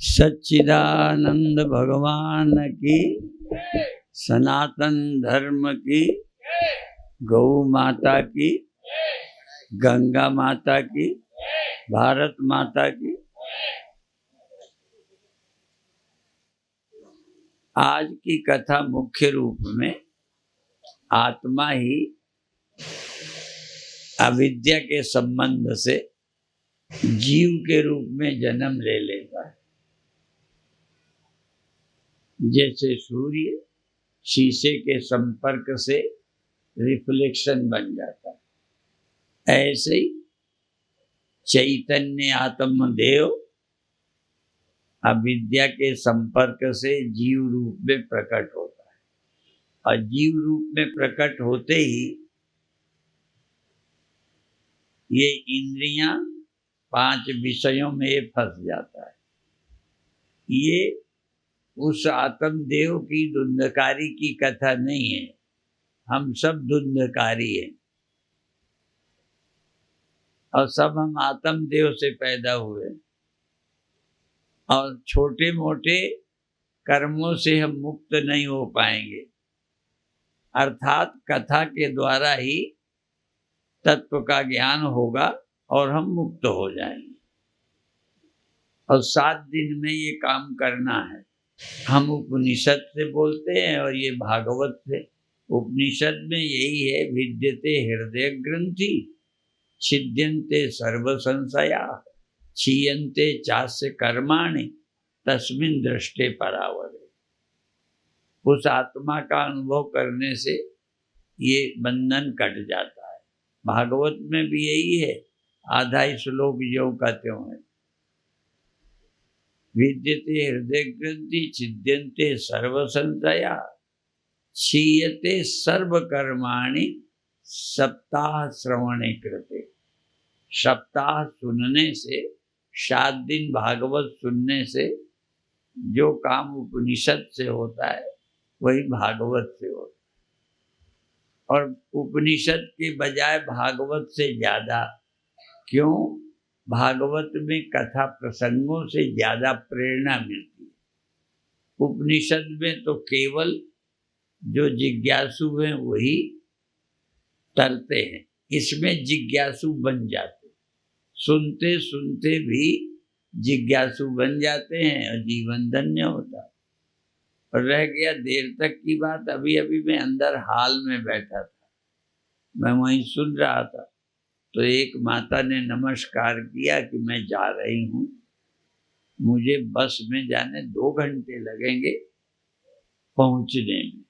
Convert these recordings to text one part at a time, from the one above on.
सच्चिदानंद भगवान की, सनातन धर्म की, गौ माता की, गंगा माता की, भारत माता की। आज की कथा मुख्य रूप में आत्मा ही अविद्या के संबंध से जीव के रूप में जन्म ले लेता है। जैसे सूर्य शीशे के संपर्क से रिफ्लेक्शन बन जाता है, ऐसे ही चैतन्य आत्मदेव अविद्या के संपर्क से जीव रूप में प्रकट होता है, और जीव रूप में प्रकट होते ही ये इंद्रियां 5 विषयों में फंस जाता है। ये उस आत्मदेव की धुंधकारी की कथा नहीं है, हम सब धुंधकारी हैं और सब हम आत्मदेव से पैदा हुए, और छोटे मोटे कर्मों से हम मुक्त नहीं हो पाएंगे। अर्थात कथा के द्वारा ही तत्व का ज्ञान होगा और हम मुक्त हो जाएंगे। और 7 दिन में ये काम करना है। हम उपनिषद से बोलते हैं और ये भागवत से। उपनिषद में यही है, विद्यते हृदय ग्रंथि, छिद्यन्ते सर्व संशया, क्षीयन्ते चास्य कर्माणि, तस्मिन् दृष्टे परावरे। उस आत्मा का अनुभव करने से ये बंधन कट जाता है। भागवत में भी यही है, आधा ही श्लोक ज्यों का त्यों है। विद्यते हृदय ग्रंथि, छिद्यन्ते सर्व संशया, क्षीयते सर्व कर्माणि, सप्ताह श्रवणे कृते। सप्ताह सुनने से, 7 दिन भागवत सुनने से जो काम उपनिषद से होता है वही भागवत से होता है। और उपनिषद के बजाय भागवत से ज्यादा क्यों? भागवत में कथा प्रसंगों से ज्यादा प्रेरणा मिलती है। उपनिषद में तो केवल जो जिज्ञासु हैं वही तरते हैं, इसमें जिज्ञासु बन जाते, सुनते सुनते भी जिज्ञासु बन जाते हैं और जीवन धन्य होता है। और रह गया देर तक की बात, अभी अभी मैं अंदर हाल में बैठा था, मैं वहीं सुन रहा था, तो एक माता ने नमस्कार किया कि मैं जा रही हूँ, मुझे बस में जाने 2 घंटे लगेंगे पहुँचने में।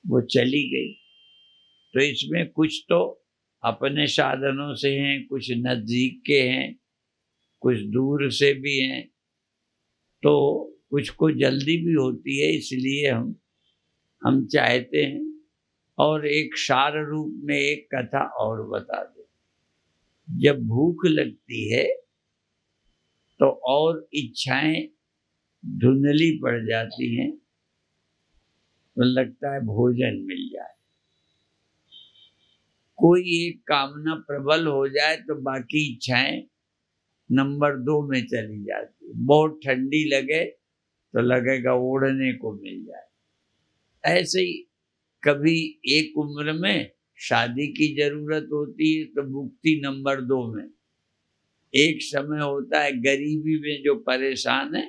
वो चली गई। तो इसमें कुछ तो अपने साधनों से हैं, कुछ नज़दीक के हैं, कुछ दूर से भी हैं, तो कुछ को जल्दी भी होती है, इसलिए हम चाहते हैं और एक सार रूप में एक कथा और बता दें। जब भूख लगती है तो और इच्छाएं धुंधली पड़ जाती हैं, तो लगता है भोजन मिल जाए। कोई एक कामना प्रबल हो जाए तो बाकी इच्छाएं नंबर 2 में चली जाती। बहुत ठंडी लगे तो लगेगा ओढ़ने को मिल जाए। ऐसे ही कभी एक उम्र में शादी की जरूरत होती है तो मुक्ति नंबर 2 में। एक समय होता है गरीबी में जो परेशान है,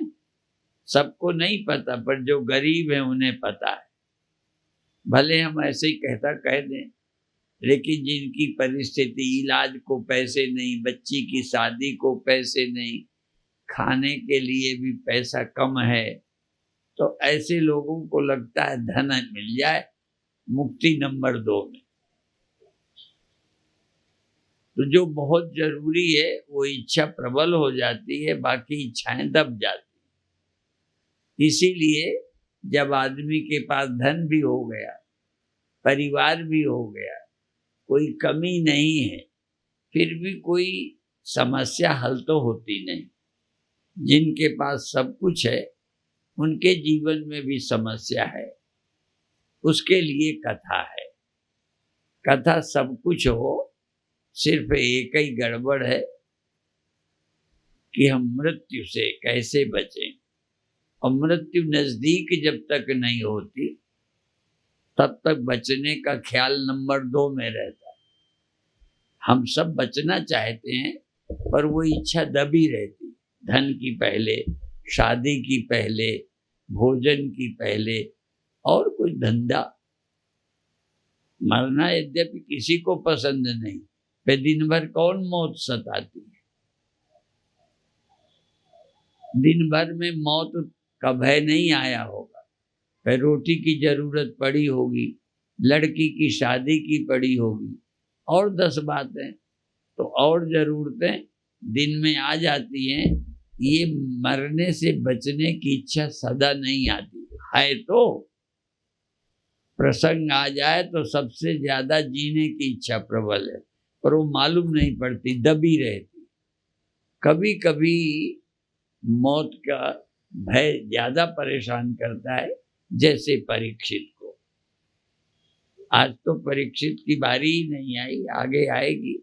सबको नहीं पता, पर जो गरीब है उन्हें पता है। भले हम ऐसे ही कह दें, लेकिन जिनकी परिस्थिति इलाज को पैसे नहीं, बच्ची की शादी को पैसे नहीं, खाने के लिए भी पैसा कम है, तो ऐसे लोगों को लगता है धन मिल जाए, मुक्ति नंबर 2 में। तो जो बहुत जरूरी है वो इच्छा प्रबल हो जाती है, बाकी इच्छाएं दब जाती। इसीलिए जब आदमी के पास धन भी हो गया, परिवार भी हो गया, कोई कमी नहीं है, फिर भी कोई समस्या हल तो होती नहीं। जिनके पास सब कुछ है उनके जीवन में भी समस्या है, उसके लिए कथा है। कथा सब कुछ हो, सिर्फ एक ही गड़बड़ है कि हम मृत्यु से कैसे बचें। और मृत्यु नजदीक जब तक नहीं होती तब तक बचने का ख्याल नंबर 2 में रहता है। हम सब बचना चाहते हैं पर वो इच्छा दबी रहती, धन की पहले, शादी की पहले, भोजन की पहले, और कोई धंधा। मरना यद्यपि किसी को पसंद नहीं, पे दिन भर कौन मौत सताती है। दिन भर में मौत का भय नहीं आया होगा, फिर रोटी की जरूरत पड़ी होगी, लड़की की शादी की पड़ी होगी, और 10 बातें, तो और जरूरतें दिन में आ जाती हैं। ये मरने से बचने की इच्छा सदा नहीं आती है। तो प्रसंग आ जाए तो सबसे ज्यादा जीने की इच्छा प्रबल है, पर वो मालूम नहीं पड़ती, दबी रहती। कभी कभी मौत का भय ज्यादा परेशान करता है, जैसे परीक्षित को। आज तो परीक्षित की बारी ही नहीं आई, आगे आएगी।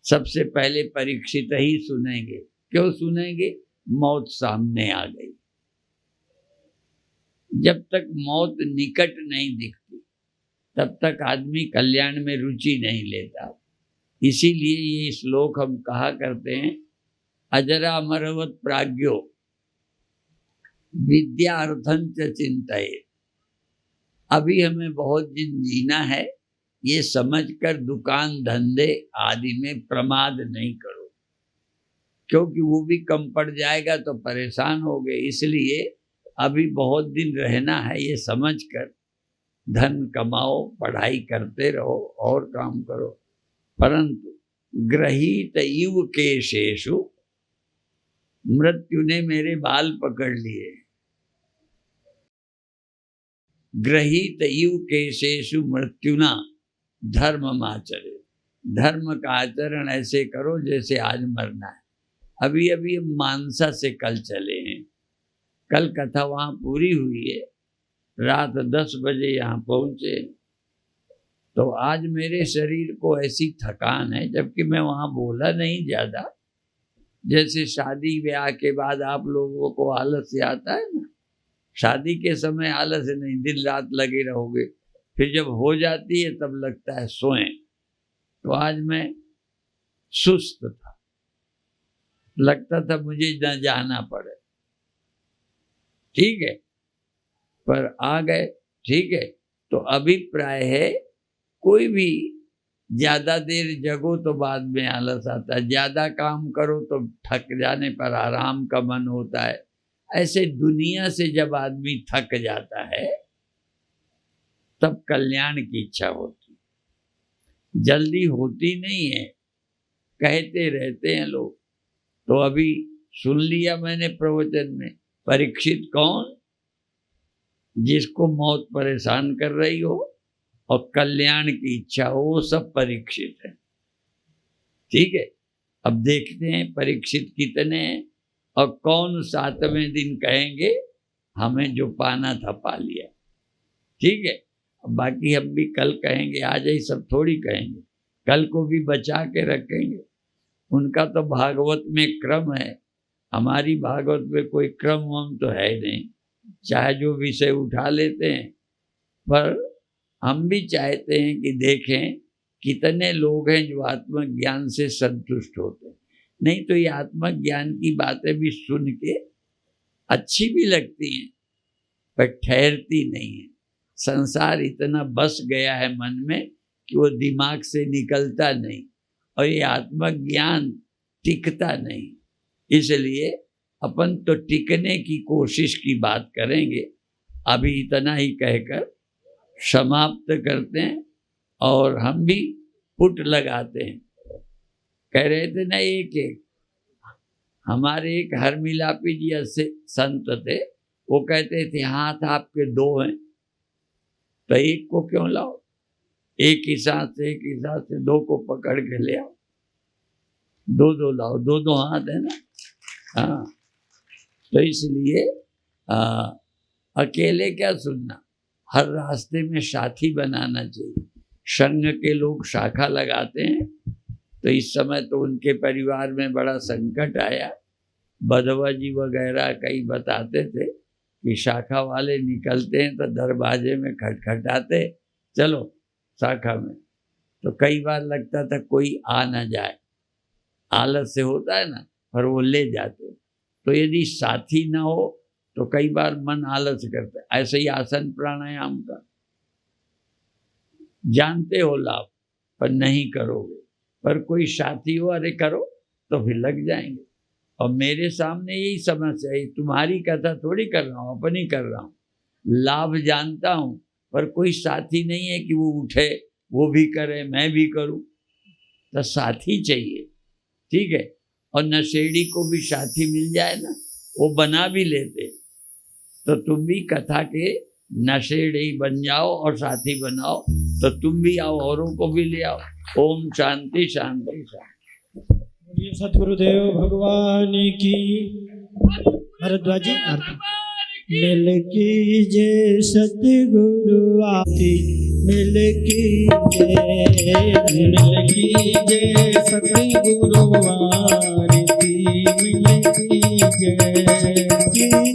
सबसे पहले परीक्षित ही सुनेंगे। क्यों सुनेंगे? मौत सामने आ गई। जब तक मौत निकट नहीं दिखती तब तक आदमी कल्याण में रुचि नहीं लेता। इसीलिए ये श्लोक हम कहा करते हैं, अजरा अमरवत प्राज्ञो विद्यार्थं च चिंतयेत्। अभी हमें बहुत दिन जीना है, ये समझकर दुकान धंधे आदि में प्रमाद नहीं करो, क्योंकि वो भी कम पड़ जाएगा तो परेशान हो गए। इसलिए अभी बहुत दिन रहना है, ये समझकर धन कमाओ, पढ़ाई करते रहो और काम करो। परंतु ग्रहीत इव केशेषु, मृत्यु ने मेरे बाल पकड़ लिए। ग्रहीत इव केशेषु मृत्युना धर्ममाचरे। धर्म का आचरण ऐसे करो जैसे आज मरना है। अभी अभी मानसा से कल चले हैं, कल कथा वहाँ पूरी हुई है, रात 10 बजे यहाँ पहुँचे। तो आज मेरे शरीर को ऐसी थकान है, जबकि मैं वहाँ बोला नहीं ज़्यादा। जैसे शादी ब्याह के बाद आप लोगों को आलस से आता है ना, शादी के समय आलस नहीं, दिन रात लगे रहोगे, फिर जब हो जाती है तब लगता है सोएं। तो आज मैं सुस्त था, लगता था मुझे न जाना पड़े। ठीक है, पर आ गए। ठीक है, तो अभिप्राय है, कोई भी ज्यादा देर जगो तो बाद में आलस आता है, ज्यादा काम करो तो थक जाने पर आराम का मन होता है। ऐसे दुनिया से जब आदमी थक जाता है तब कल्याण की इच्छा होती, जल्दी होती नहीं है, कहते रहते हैं लोग। तो अभी सुन लिया मैंने प्रवचन में, परीक्षित कौन? जिसको मौत परेशान कर रही हो और कल्याण की इच्छा हो, वो सब परीक्षित है। ठीक है, अब देखते हैं परीक्षित कितने हैं और कौन 7वें दिन कहेंगे हमें जो पाना था पा लिया। ठीक है, अब बाकी हम भी कल कहेंगे, आज ही सब थोड़ी कहेंगे, कल को भी बचा के रखेंगे। उनका तो भागवत में क्रम है, हमारी भागवत में कोई क्रम वम तो है नहीं, चाहे जो विषय उठा लेते हैं। पर हम भी चाहते हैं कि देखें कितने लोग हैं जो आत्मज्ञान से संतुष्ट होते हैं। नहीं तो ये आत्मज्ञान की बातें भी सुन के अच्छी भी लगती हैं पर ठहरती नहीं है। संसार इतना बस गया है मन में कि वो दिमाग से निकलता नहीं, और ये आत्मज्ञान टिकता नहीं। इसलिए अपन तो टिकने की कोशिश की बात करेंगे। अभी इतना ही कहकर समाप्त करते हैं, और हम भी पुट लगाते हैं। कह रहे थे ना, एक हमारे एक हरमिलापी जी ऐसे संत थे, वो कहते थे हाथ आपके 2 हैं तो एक को क्यों लाओ, एक ही साथ से 2 को पकड़ के ले आओ, 2 लाओ, 2 हाथ है ना। हाँ, तो इसलिए अकेले क्या सुनना, हर रास्ते में साथी बनाना चाहिए। संघ के लोग शाखा लगाते हैं, तो इस समय तो उनके परिवार में बड़ा संकट आया। बधवा जी वगैरह कई बताते थे कि शाखा वाले निकलते हैं तो दरवाजे में खटखटाते, चलो शाखा में, तो कई बार लगता था कोई आ ना जाए, आलस से होता है ना, पर वो ले जाते। तो यदि साथी ना हो तो कई बार मन आलस करता है। ऐसे ही आसन प्राणायाम का जानते हो लाभ, पर नहीं करोगे, पर कोई साथी हो, अरे करो, तो फिर लग जाएंगे। और मेरे सामने यही समस्या है, तुम्हारी कथा थोड़ी कर रहा हूँ, अपनी कर रहा हूँ। लाभ जानता हूँ, पर कोई साथी नहीं है कि वो उठे, वो भी करे, मैं भी करूँ। तो साथी चाहिए, ठीक है। और नशेड़ी को भी साथी मिल जाए ना, वो बना भी लेते, तो तुम भी कथा के नशेड़ी बन जाओ और साथी बनाओ, तो तुम भी आओ, औरों को भी ले आओ। ओम शांति शांति शांति। सतगुरुदेव भगवान की। भरद्वाज जी मिल कीजे सतगुरु आती, मिल कीजे, मिल कीजे सतगुरु आरती, मिल कीजे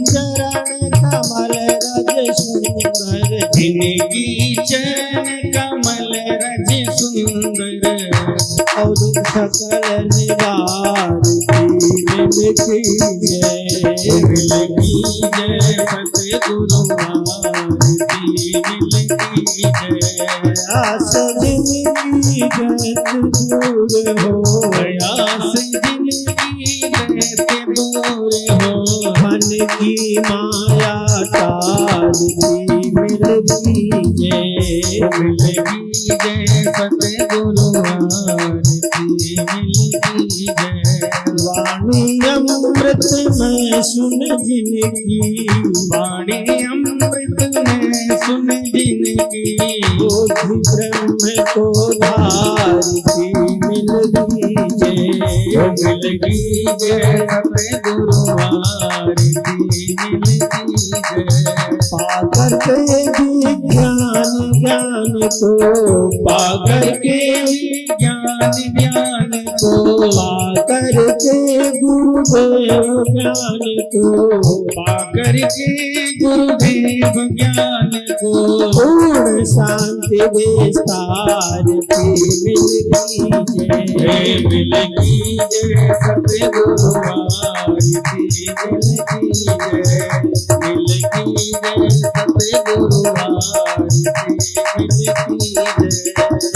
चरण कमल रज सुंदर, जिनकी चरण कमल रज सुंदर, और सकल निवारती, मिल कीजे, मिल कीजे सतगुरु आरती, मिल कीजे आस जिनकी गत दूर हो, आस जिनकी गत दूर हो, मन की माया टारती, मिल कीजे, मिल कीजे सतगुरु आरती, मिल कीजे वाणी अमृत में सुन जिनकी, वाणी अमृत में सुन जिनकी, बोधि ब्रह्म को धारती, मिल कीजे, मिल कीजे सतगुरु आरती, मिल कीजे पाकर के विज्ञान ज्ञान को, पाकर के विज्ञान ज्ञान को, पाकर के गुरुदेव ज्ञान को, पाकर के गुरुदेव ज्ञान को, पूर्ण शांति विस्तारती, मिल कीजे, मिल कीजे सतगुरु आरती, मिल कीजे, मिल कीजे सतगुरु आरती, मिल कीजे।